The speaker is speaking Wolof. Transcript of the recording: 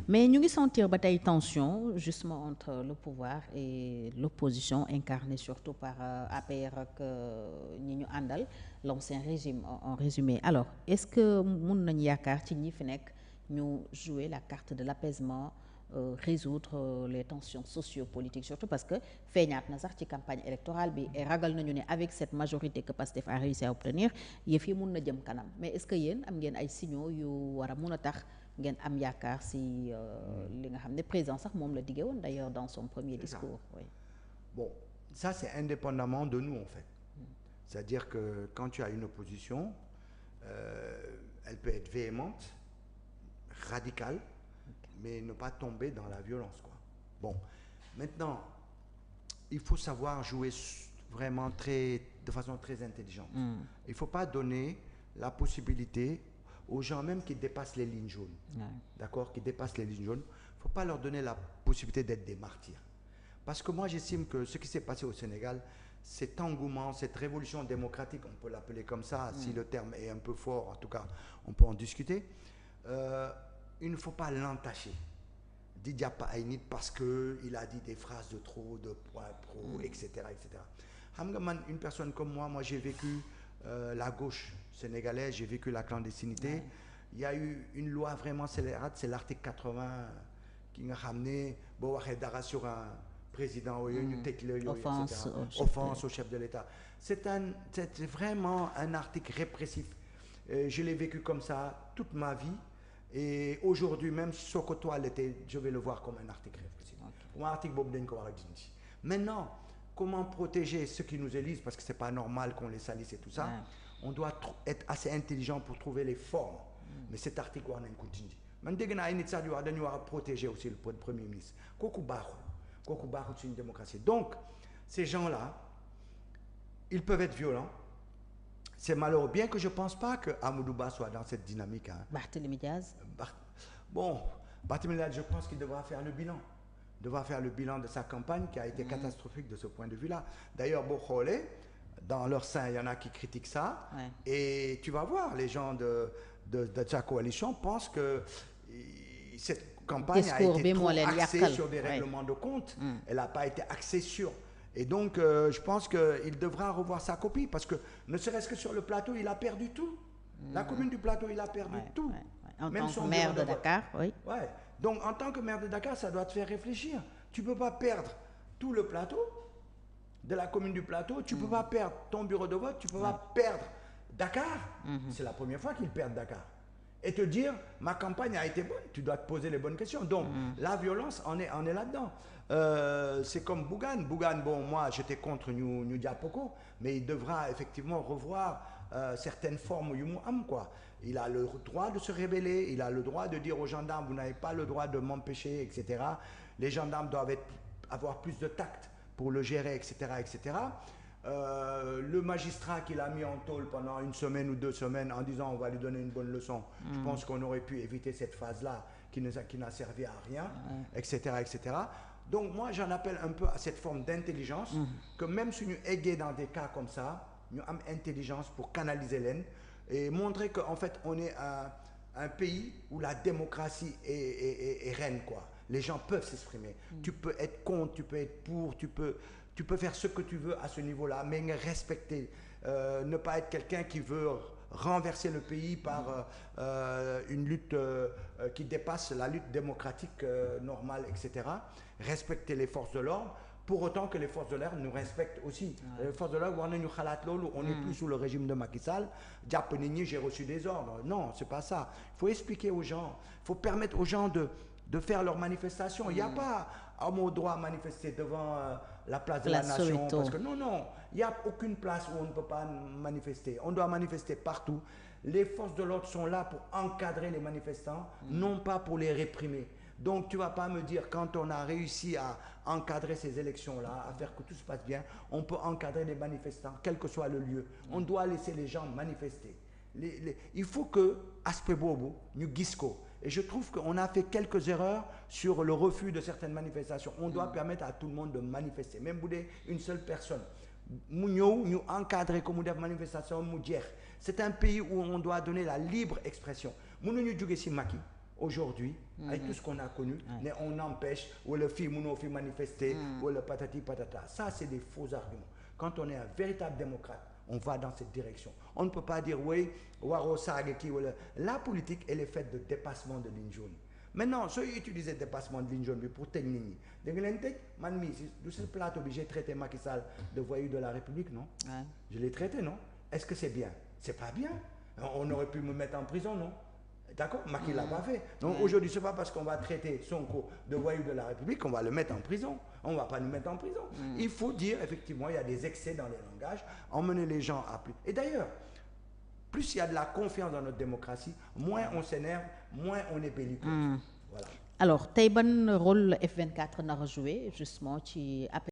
mais ñu ngi sentir ba tey tension justement entre le pouvoir et l'opposition incarnée surtout par APR ak ñi ñu àndal l'ancien régime en résumé. Alors est-ce que mun nañu yaakaar ci ñi fi nekk ñu jouer la carte de l'apaisement, résoudre les tensions sociopolitiques surtout parce que feeñaat na sax ci campagne électorale bi et ragal nañu ne avec cette majorité que Pastef a réussi à obtenir yëf yi mun na jëm kanam, mais est-ce que yéen am ngeen ay signaux yu war a mun a tax ngeen am yaakaar si li nga xam ne président sax moom la diggee woon d'ailleurs dans son premier discours. Oui. Bon, ça c'est indépendamment de nous en fait. C'est-à-dire que quand tu as une opposition, elle peut être véhémente, radicale, mais ne pas tomber dans la violence, quoi. Bon, maintenant, il faut savoir jouer vraiment de façon très intelligente. Il ne faut pas donner la possibilité aux gens même qui dépassent les lignes jaunes, d'accord, qui dépassent les lignes jaunes, il ne faut pas leur donner la possibilité d'être des martyrs. Parce que moi, j'estime que ce qui s'est passé au Sénégal, cet engouement, cette révolution démocratique, on peut l'appeler comme ça, si le terme est un peu fort, en tout cas, on peut en discuter, il ne faut pas l'entacher. Didier Païnit parce qu'il a dit des phrases de trop, de points pro, etc., etc. Une personne comme moi j'ai vécu la gauche sénégalaise, j'ai vécu la clandestinité. Il y a eu une loi vraiment scélérate, c'est l'article 80 qui a ramené sur un président, offense au chef de l'État. C'est vraiment un article répressif. Je l'ai vécu comme ça toute ma vie. Et aujourd'hui, même si Sokoto l'était, je vais le voir comme un article répressif. Ou un article Bob Denko-Waradinti. Maintenant, comment protéger ceux qui nous élisent, parce que c'est pas normal qu'on les salisse et tout ça, on doit être assez intelligent pour trouver les formes. Mais cet article, on a un coup de dit. On doit protéger aussi le Premier ministre. Koku c'est une démocratie. Donc, ces gens-là, ils peuvent être violents. C'est malheureux, bien que je ne pense pas que Amadouba soit dans cette dynamique. Hein. Barthélémy Diaz. Barthélémy Diaz, je pense qu'il devra faire le bilan. Il devra faire le bilan de sa campagne qui a été catastrophique de ce point de vue-là. D'ailleurs, Bokhole, dans leur sein, il y en a qui critiquent ça. Ouais. Et tu vas voir, les gens de sa coalition pensent que cette campagne a été trop axée sur des règlements de compte. Elle n'a pas été axée sur... Et donc, je pense qu'il devra revoir sa copie parce que, ne serait-ce que sur le plateau, il a perdu tout. La commune du plateau, il a perdu tout. En même tant que maire de Dakar, oui. Ouais. Donc, en tant que maire de Dakar, ça doit te faire réfléchir. Tu ne peux pas perdre tout le plateau de la commune du plateau. Tu ne peux pas perdre ton bureau de vote. Tu ne peux pas perdre Dakar. C'est la première fois qu'ils perdent Dakar. Et te dire, ma campagne a été bonne. Tu dois te poser les bonnes questions. Donc, la violence, on est là-dedans. C'est comme Bougane. Bougane, bon, moi, j'étais contre New Diapoko, mais il devra effectivement revoir certaines formes quoi. Il a le droit de se rébeller, il a le droit de dire aux gendarmes, vous n'avez pas le droit de m'empêcher, etc. Les gendarmes doivent avoir plus de tact pour le gérer, etc., etc. Le magistrat qui l'a mis en tôle pendant 1 semaine ou 2 semaines en disant on va lui donner une bonne leçon, je pense qu'on aurait pu éviter cette phase-là qui n'a servi à rien, etc., etc. Donc moi j'en appelle un peu à cette forme d'intelligence que même si nous aiguons dans des cas comme ça, nous avons intelligence pour canaliser l'aine et montrer qu'en fait on est un pays où la démocratie est reine, quoi. Les gens peuvent s'exprimer. Tu peux être contre, tu peux être pour, tu peux faire ce que tu veux à ce niveau-là, mais respecter, ne pas être quelqu'un qui veut renverser le pays par une lutte qui dépasse la lutte démocratique normale, etc. Respecter les forces de l'ordre, pour autant que les forces de l'ordre nous respectent aussi. Les forces de l'ordre, on n'est plus sous le régime de Macky Sall, j'ai reçu des ordres. Non, c'est pas ça. Il faut expliquer aux gens, il faut permettre aux gens de faire leurs manifestations. Il n'y a pas un mot droit à manifester devant la place de la Nation. Parce que non, il n'y a aucune place où on ne peut pas manifester. On doit manifester partout. Les forces de l'ordre sont là pour encadrer les manifestants, non pas pour les réprimer. Donc tu ne vas pas me dire, quand on a réussi à encadrer ces élections-là, à faire que tout se passe bien, on peut encadrer les manifestants, quel que soit le lieu. On doit laisser les gens manifester. Il faut que, aspect bobo, nous gisco. Et je trouve qu'on a fait quelques erreurs sur le refus de certaines manifestations. On doit permettre à tout le monde de manifester, même une seule personne. Nous encadrer comme des manifestations. C'est un pays où on doit donner la libre expression. Nous nous aujourd'hui, avec tout ce qu'on a connu, mais on empêche, ou le film, ou fi manifester, ou le patati patata. Ça, c'est des faux arguments. Quand on est un véritable démocrate, on va dans cette direction. On ne peut pas dire, oui, waro sageki, la politique, elle est faite de dépassement de ligne jaune. Maintenant, ceux qui utilisent dépassement de ligne jaune pour technique, de ce plateau, j'ai traité Macky Sall de voyou de la République, non? Je l'ai traité, non? Est-ce que c'est bien? C'est pas bien. On aurait pu me mettre en prison, non? D'accord? Macky l'a pas fait. Donc aujourd'hui, c'est pas parce qu'on va traiter Sonko de voyou de la République qu'on va le mettre en prison. On va pas nous mettre en prison. Il faut dire, effectivement, il y a des excès dans les langages, emmener les gens à plus. Et d'ailleurs, plus il y a de la confiance dans notre démocratie, moins on s'énerve, moins on est belliqueux. Voilà. Alors, tey ban rôle F24 nar a joué justement ci